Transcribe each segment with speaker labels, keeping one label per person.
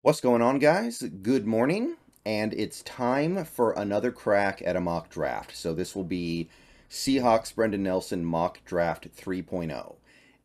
Speaker 1: What's going on, guys? Good morning, and it's time for another crack at a mock draft. So this will be Seahawks Brendan Nelson mock draft 3.0.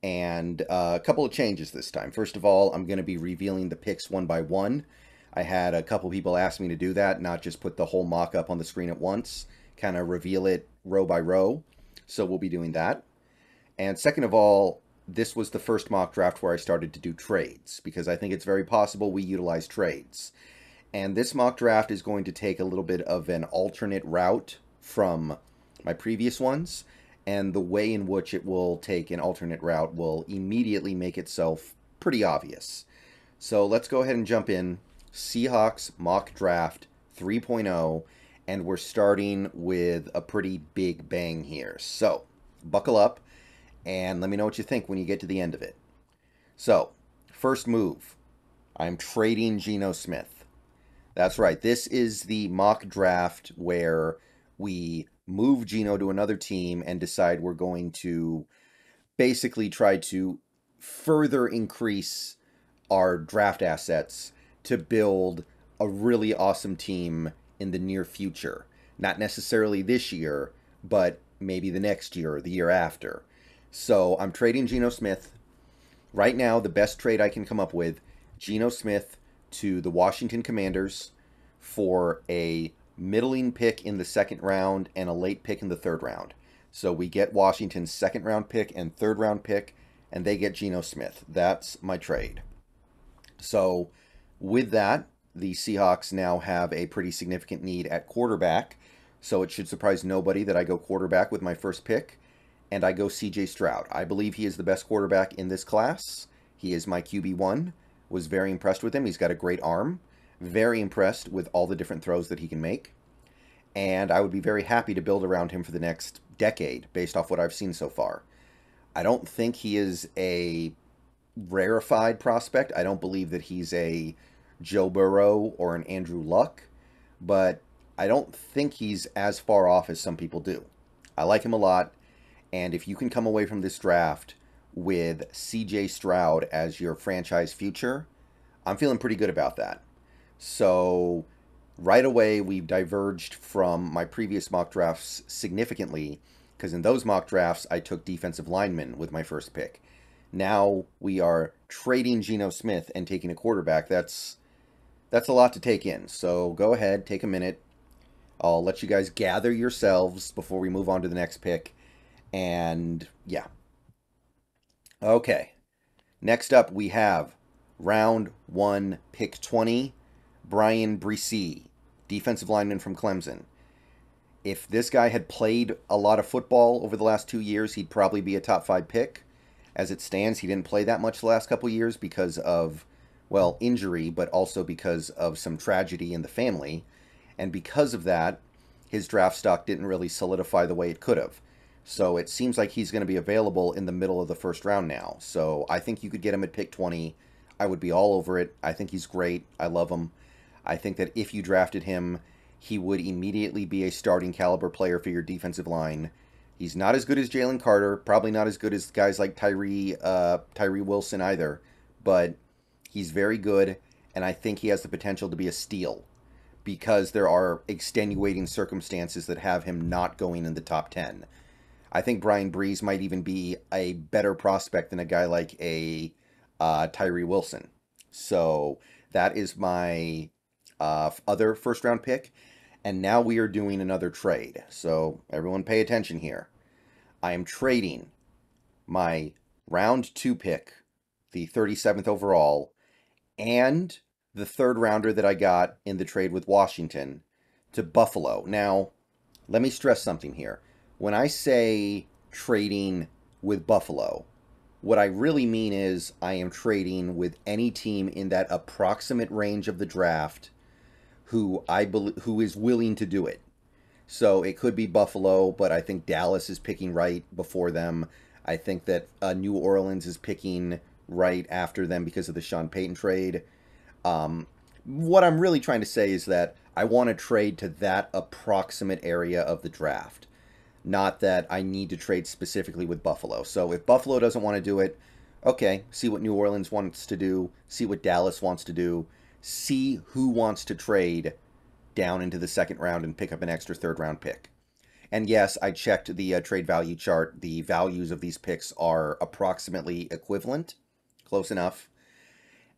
Speaker 1: And a couple of changes this time. First of all, I'm going to be revealing the picks one by one. I had a couple people ask me to do that, not just put the whole mock up on the screen at once, kind of reveal it row by row. So we'll be doing that. And second of all, this was the first mock draft where I started to do trades, because I think it's very possible we utilize trades. And this mock draft is going to take a little bit of an alternate route from my previous ones, and the way in which it will take an alternate route will immediately make itself pretty obvious. So let's go ahead and jump in. Seahawks mock draft 3.0, and we're starting with a pretty big bang here. So buckle up and let me know what you think when you get to the end of it. So, first move, I'm trading Geno Smith. That's right, this is the mock draft where we move Geno to another team and decide we're going to basically try to further increase our draft assets to build a really awesome team in the near future. Not necessarily this year, but maybe the next year or the year after. So I'm trading Geno Smith. Right now, the best trade I can come up with, Geno Smith to the Washington Commanders for a middling pick in the second round and a late pick in the third round. So we get Washington's second round pick and third round pick, and they get Geno Smith. That's my trade. So with that, the Seahawks now have a pretty significant need at quarterback. So it should surprise nobody that I go quarterback with my first pick. And I go C.J. Stroud. I believe he is the best quarterback in this class. He is my QB1. Was very impressed with him. He's got a great arm. Very impressed with all the different throws that he can make. And I would be very happy to build around him for the next decade based off what I've seen so far. I don't think he is a rarefied prospect. I don't believe that he's a Joe Burrow or an Andrew Luck. But I don't think he's as far off as some people do. I like him a lot. And if you can come away from this draft with C.J. Stroud as your franchise future, I'm feeling pretty good about that. So right away, we've diverged from my previous mock drafts significantly, because in those mock drafts, I took defensive linemen with my first pick. Now we are trading Geno Smith and taking a quarterback. That's a lot to take in. So go ahead, take a minute. I'll let you guys gather yourselves before we move on to the next pick. And yeah. Okay. Next up, we have round 1, pick 20, Bryan Bresee, defensive lineman from Clemson. If this guy had played a lot of football over the last 2 years, he'd probably be a top 5 pick. As it stands, he didn't play that much the last couple years because of, well, injury, but also because of some tragedy in the family. And because of that, his draft stock didn't really solidify the way it could have. So it seems like he's going to be available in the middle of the first round now. So I think you could get him at pick 20. I would be all over it. I think he's great. I love him. I think that if you drafted him, he would immediately be a starting caliber player for your defensive line. He's not as good as Jalen Carter. Probably not as good as guys like Tyree Wilson either. But he's very good, and I think he has the potential to be a steal, because there are extenuating circumstances that have him not going in the top 10. I think Bryan Bresee might even be a better prospect than a guy like a Tyree Wilson. So that is my other first-round pick. And now we are doing another trade. So everyone pay attention here. I am trading my round 2 pick, the 37th overall, and the third rounder that I got in the trade with Washington to Buffalo. Now, let me stress something here. When I say trading with Buffalo, what I really mean is I am trading with any team in that approximate range of the draft who is willing to do it. So it could be Buffalo, but I think Dallas is picking right before them. I think that New Orleans is picking right after them because of the Sean Payton trade. What I'm really trying to say is that I want to trade to that approximate area of the draft. Not that I need to trade specifically with Buffalo. So if Buffalo doesn't want to do it, okay, see what New Orleans wants to do, see what Dallas wants to do, see who wants to trade down into the second round and pick up an extra third round pick. And yes, I checked the trade value chart. The values of these picks are approximately equivalent, close enough.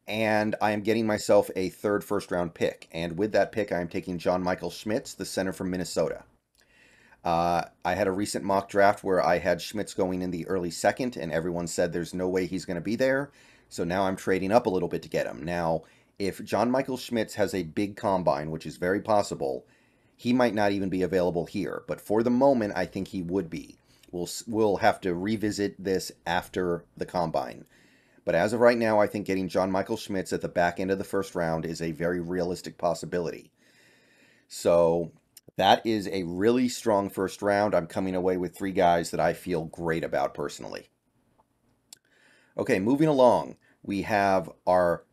Speaker 1: And I am getting myself a third first round pick. And with that pick, I am taking John Michael Schmitz, the center from Minnesota. I had a recent mock draft where I had Schmitz going in the early second, and everyone said there's no way he's going to be there. So now I'm trading up a little bit to get him. Now, if John Michael Schmitz has a big combine, which is very possible, he might not even be available here. But for the moment, I think he would be. We'll have to revisit this after the combine. But as of right now, I think getting John Michael Schmitz at the back end of the first round is a very realistic possibility. So that is a really strong first round. I'm coming away with 3 guys that I feel great about personally. Okay, moving along, we have our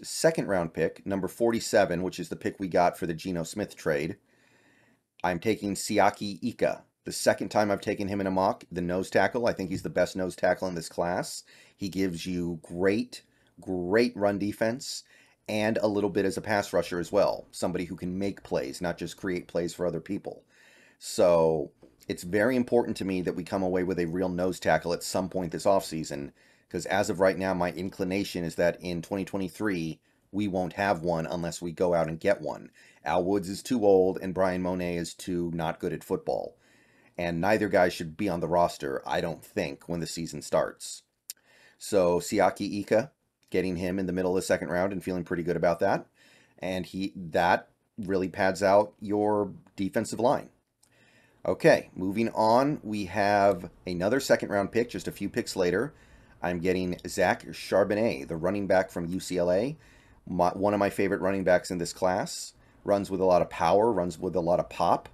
Speaker 1: second round pick, number 47, which is the pick we got for the Geno Smith trade. I'm taking Siaki Ika. The second time I've taken him in a mock, the nose tackle. I think he's the best nose tackle in this class. He gives you great run defense and a little bit as a pass rusher as well. Somebody who can make plays, not just create plays for other people. So it's very important to me that we come away with a real nose tackle at some point this offseason, because as of right now, my inclination is that in 2023, we won't have one unless we go out and get one. Al Woods is too old, and Brian Monet is too not good at football. And neither guy should be on the roster, I don't think, when the season starts. So Siaki Ika, getting him in the middle of the second round and feeling pretty good about that. And that really pads out your defensive line. Okay, moving on, we have another second round pick just a few picks later. I'm getting Zach Charbonnet, the running back from UCLA. One of my favorite running backs in this class. Runs with a lot of power, runs with a lot of pop,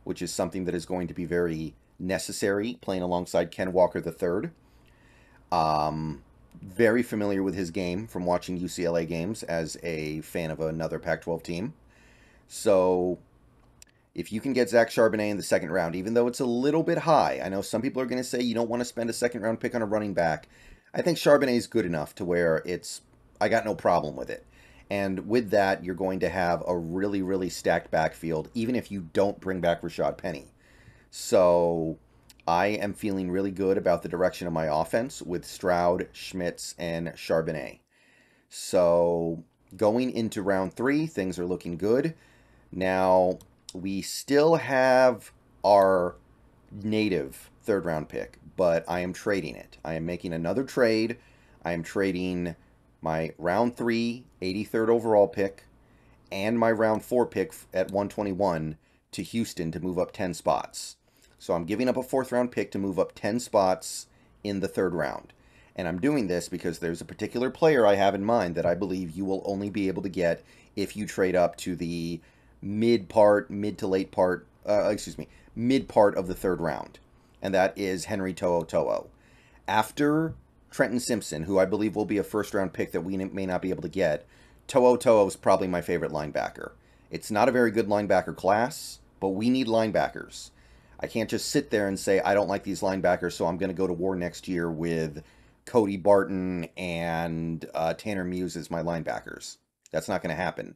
Speaker 1: which is something that is going to be very necessary playing alongside Ken Walker III. Very familiar with his game from watching UCLA games as a fan of another Pac-12 team. So if you can get Zach Charbonnet in the second round, even though it's a little bit high, I know some people are going to say you don't want to spend a second round pick on a running back. I think Charbonnet is good enough to where I got no problem with it. And with that, you're going to have a really, really stacked backfield, even if you don't bring back Rashad Penny. So I am feeling really good about the direction of my offense with Stroud, Schmitz, and Charbonnet. So going into round 3, things are looking good. Now, we still have our native third round pick, but I am trading it. I am making another trade. I am trading my round 3, 83rd overall pick, and my round 4 pick at 121 to Houston to move up 10 spots. So I'm giving up a 4th round pick to move up 10 spots in the 3rd round. And I'm doing this because there's a particular player I have in mind that I believe you will only be able to get if you trade up to the mid part of the 3rd round. And that is Henry To'oTo'o. After Trenton Simpson, who I believe will be a 1st round pick that we may not be able to get, To'oTo'o is probably my favorite linebacker. It's not a very good linebacker class, but we need linebackers. I can't just sit there and say, I don't like these linebackers, so I'm going to go to war next year with Cody Barton and Tanner Muse as my linebackers. That's not going to happen.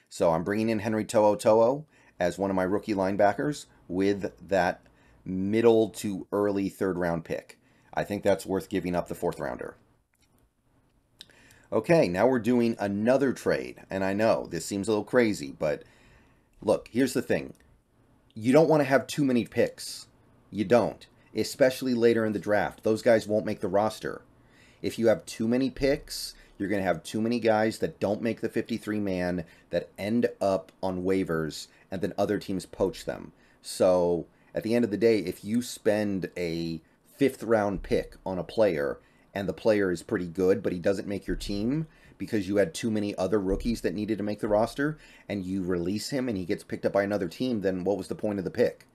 Speaker 1: So I'm bringing in Henry To'oTo'o as one of my rookie linebackers with that middle to early 3rd round pick. I think that's worth giving up the 4th rounder. Okay, now we're doing another trade. And I know this seems a little crazy, but look, here's the thing. You don't want to have too many picks. You don't. Especially later in the draft. Those guys won't make the roster. If you have too many picks, you're going to have too many guys that don't make the 53-man that end up on waivers, and then other teams poach them. So at the end of the day, if you spend a 5th round pick on a player and the player is pretty good, but he doesn't make your team because you had too many other rookies that needed to make the roster, and you release him and he gets picked up by another team, then what was the point of the pick?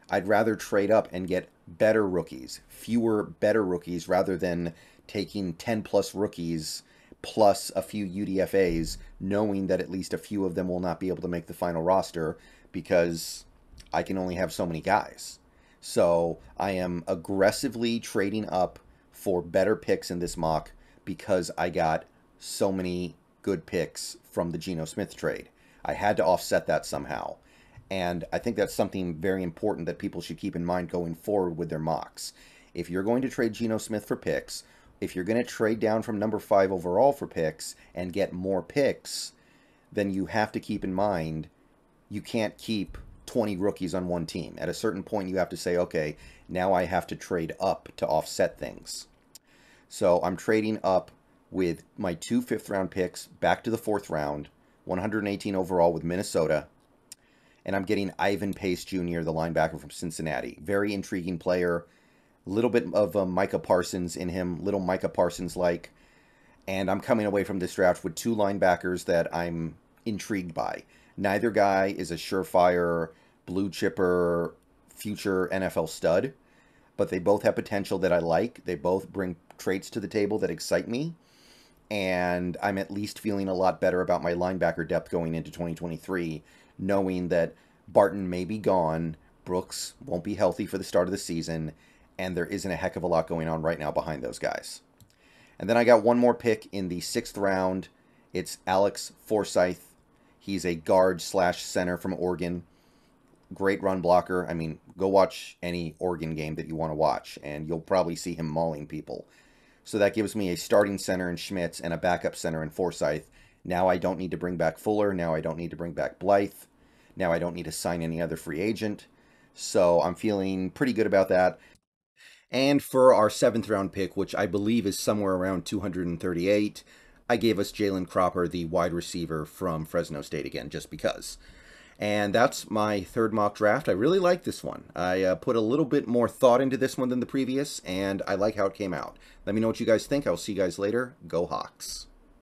Speaker 1: I'd rather trade up and get better rookies, fewer better rookies, rather than taking 10-plus rookies plus a few UDFAs, knowing that at least a few of them will not be able to make the final roster because I can only have so many guys. So I am aggressively trading up for better picks in this mock because I got so many good picks from the Geno Smith trade. I had to offset that somehow. And I think that's something very important that people should keep in mind going forward with their mocks. If you're going to trade Geno Smith for picks, if you're going to trade down from number 5 overall for picks and get more picks, then you have to keep in mind you can't keep 20 rookies on one team. At a certain point, you have to say, okay, now I have to trade up to offset things. So I'm trading up with my 2 5th-round picks back to the 4th round, 118 overall with Minnesota. And I'm getting Ivan Pace Jr., the linebacker from Cincinnati. Very intriguing player. A little bit of Micah Parsons in him, little Micah Parsons-like. And I'm coming away from this draft with 2 linebackers that I'm intrigued by. Neither guy is a surefire, blue chipper, future NFL stud, but they both have potential that I like. They both bring traits to the table that excite me, and I'm at least feeling a lot better about my linebacker depth going into 2023, knowing that Barton may be gone, Brooks won't be healthy for the start of the season, and there isn't a heck of a lot going on right now behind those guys. And then I got one more pick in the 6th round. It's Alex Forsyth. He's a guard/center from Oregon. Great run blocker. I mean, go watch any Oregon game that you want to watch, and you'll probably see him mauling people. So that gives me a starting center in Schmitz and a backup center in Forsyth. Now I don't need to bring back Fuller. Now I don't need to bring back Blythe. Now I don't need to sign any other free agent. So I'm feeling pretty good about that. And for our 7th round pick, which I believe is somewhere around 238, I gave us Jalen Cropper, the wide receiver from Fresno State again, just because. And that's my 3rd mock draft. I really like this one. I put a little bit more thought into this one than the previous, and I like how it came out. Let me know what you guys think. I'll see you guys later. Go Hawks.